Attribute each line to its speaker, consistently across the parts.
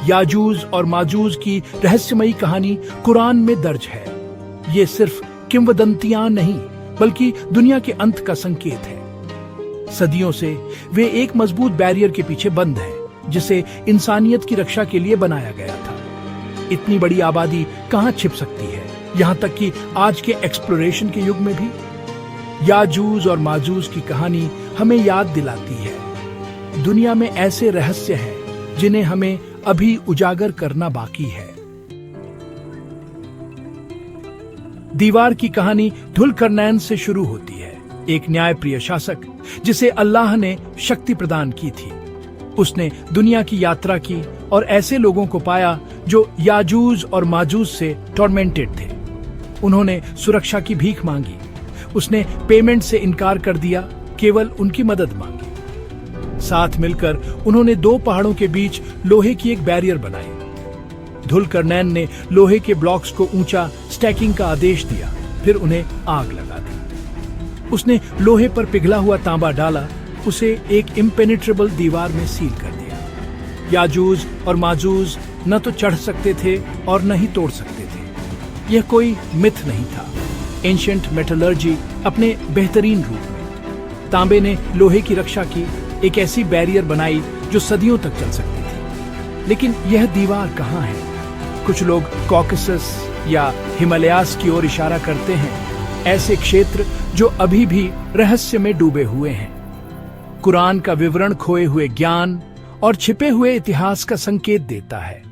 Speaker 1: याजूज और माजूज की रहस्यमयी कहानी कुरान में दर्ज है। ये सिर्फ किंवदंतियां नहीं बल्कि दुनिया के अंत का संकेत है। सदियों से वे एक मजबूत बैरियर के पीछे बंद हैं, जिसे इंसानियत की रक्षा के लिए बनाया गया था। इतनी बड़ी आबादी कहां छिप सकती है, यहां तक कि आज के एक्सप्लोरेशन के युग में भी। याजूज और माजूज की कहानी हमें याद दिलाती है दुनिया में ऐसे रहस्य हैं जिन्हें हमें अभी उजागर करना बाकी है। दीवार की कहानी धुलकरनैन से शुरू होती है, एक न्यायप्रिय शासक जिसे अल्लाह ने शक्ति प्रदान की थी। उसने दुनिया की यात्रा की और ऐसे लोगों को पाया जो याजूज और माजूज से टॉर्मेंटेड थे। उन्होंने सुरक्षा की भीख मांगी। उसने पेमेंट से इनकार कर दिया, केवल उनकी मदद मांगी। साथ मिलकर उन्होंने दो पहाड़ों के बीच लोहे की एक बैरियर बनाई। धुलकरनैन ने लोहे के ब्लॉक्स को ऊंचा स्टैकिंग का आदेश दिया, फिर उन्हें आग लगा दी। उसने लोहे पर पिघला हुआ तांबा डाला, उसे एक इम्पेनिट्रेबल दीवार में सील कर दिया। याजूज और माजूज न तो चढ़ सकते थे और न ही तोड़ सकते थे। यह कोई मिथ नहीं था, एंशिएंट मेटलर्जी अपने बेहतरीन रूप में। तांबे ने लोहे की रक्षा की, एक ऐसी बैरियर बनाई जो सदियों तक चल सकती थी। लेकिन यह दीवार कहाँ है? कुछ लोग कॉकेसस या हिमालयास की ओर इशारा करते हैं, ऐसे क्षेत्र जो अभी भी रहस्य में डूबे हुए हैं। कुरान का विवरण खोए हुए ज्ञान और छिपे हुए इतिहास का संकेत देता है।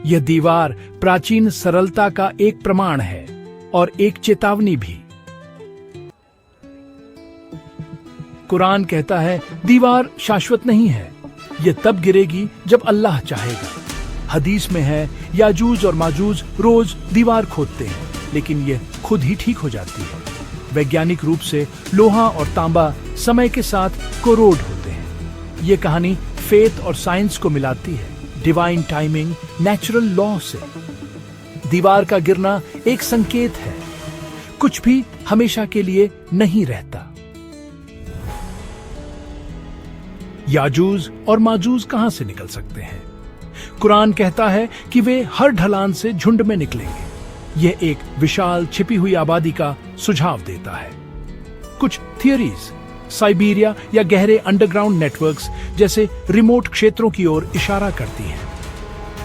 Speaker 1: यह दीवार प्राचीन सरलता का एक प्रमाण है और एक चेतावनी भी। कुरान कहता है, दीवार शाश्वत नहीं है, यह तब गिरेगी जब अल्लाह चाहेगा। हदीस में है, याजूज और माजूज रोज दीवार खोदते हैं, लेकिन यह खुद ही ठीक हो जाती है। वैज्ञानिक रूप से लोहा और तांबा समय के साथ कोरोड होते हैं। ये कहानी फेथ और साइंस को मिलाती है, डिवाइन टाइमिंग, नेचुरल लॉ से। दीवार का गिरना एक संकेत है, कुछ भी हमेशा के लिए नहीं रहता। याजूज और माजूज कहां से निकल सकते हैं? कुरान कहता है कि वे हर ढलान से झुंड में निकलेंगे। यह एक विशाल छिपी हुई आबादी का सुझाव देता है। कुछ थियरीज साइबेरिया या गहरे अंडरग्राउंड नेटवर्क्स जैसे रिमोट क्षेत्रों की ओर इशारा करती हैं।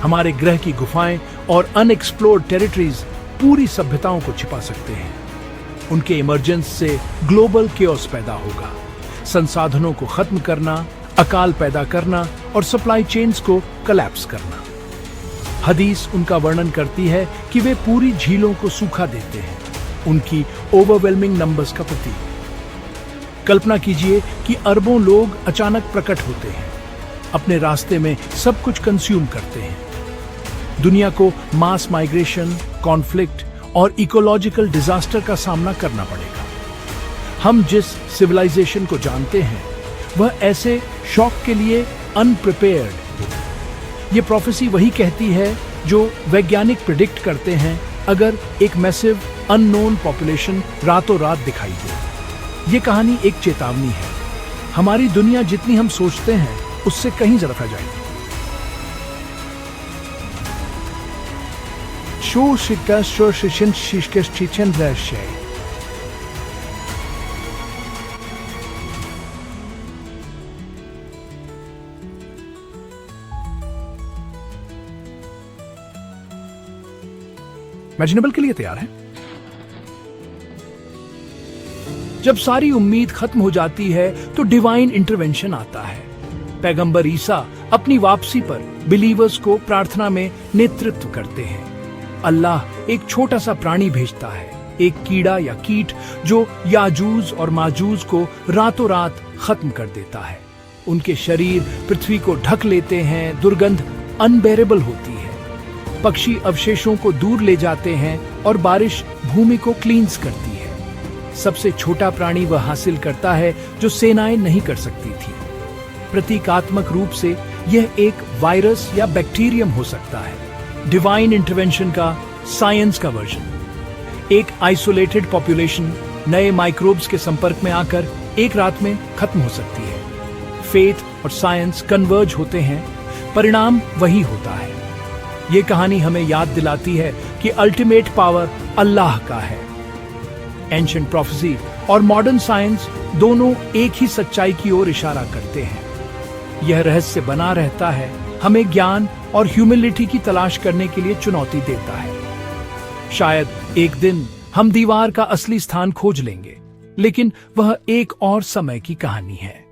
Speaker 1: हमारे ग्रह की गुफाएं और अनएक्सप्लोर्ड टेरिटरीज पूरी सभ्यताओं को छिपा सकते हैं। उनके इमर्जेंस से ग्लोबल केओस पैदा होगा। संसाधनों को खत्म करना, अकाल पैदा करना और सप्लाई चेन्स को कोलैप्स करना। हदीस उनका वर्णन करती है कि वे पूरी झीलों को सूखा देते हैं, उनकी ओवरवेलमिंग नंबर्स का प्रतीक। कल्पना कीजिए कि अरबों लोग अचानक प्रकट होते हैं, अपने रास्ते में सब कुछ कंज्यूम करते हैं। दुनिया को मास माइग्रेशन, कॉन्फ्लिक्ट और इकोलॉजिकल डिजास्टर का सामना करना पड़ेगा। हम जिस सिविलाइजेशन को जानते हैं वह ऐसे शॉक के लिए अनप्रिपेयर्ड। ये प्रोफेसी वही कहती है जो वैज्ञानिक प्रिडिक्ट करते हैं अगर एक मैसिव अननोन पॉपुलेशन रातों रात दिखाई दे। ये कहानी एक चेतावनी है। हमारी दुनिया जितनी हम सोचते हैं उससे कहीं ज्यादा जाएगी। इमेजिनेबल के लिए तैयार है? जब सारी उम्मीद खत्म हो जाती है तो डिवाइन इंटरवेंशन आता है। पैगंबर ईसा अपनी वापसी पर बिलीवर्स को प्रार्थना में नेतृत्व करते हैं। अल्लाह एक छोटा सा प्राणी भेजता है, एक कीड़ा या कीट जो याजूज और माजूज को रातों रात खत्म कर देता है। उनके शरीर पृथ्वी को ढक लेते हैं, दुर्गंध अनबेरेबल होती है। पक्षी अवशेषों को दूर ले जाते हैं और बारिश भूमि को क्लींस करती है। सबसे छोटा प्राणी वह हासिल करता है जो सेनाएं नहीं कर सकती थी। प्रतीकात्मक रूप से यह एक वायरस या बैक्टीरियम हो सकता है। डिवाइन इंटरवेंशन का साइंस का वर्जन। एक आइसोलेटेड पॉपुलेशन नए माइक्रोब्स के संपर्क में आकर एक रात में खत्म हो सकती है। फेथ और साइंस कन्वर्ज होते हैं, परिणाम वही होता है। ये कहानी हमें याद दिलाती है कि अल्टीमेट पावर अल्लाह का है। एंशिएंट प्रोफेसी और मॉडर्न साइंस दोनों एक ही सच्चाई की ओर इशारा करते हैं। यह रहस्य बना रहता है, हमें ज्ञान और ह्यूमिलिटी की तलाश करने के लिए चुनौती देता है। शायद एक दिन हम दीवार का असली स्थान खोज लेंगे, लेकिन वह एक और समय की कहानी है।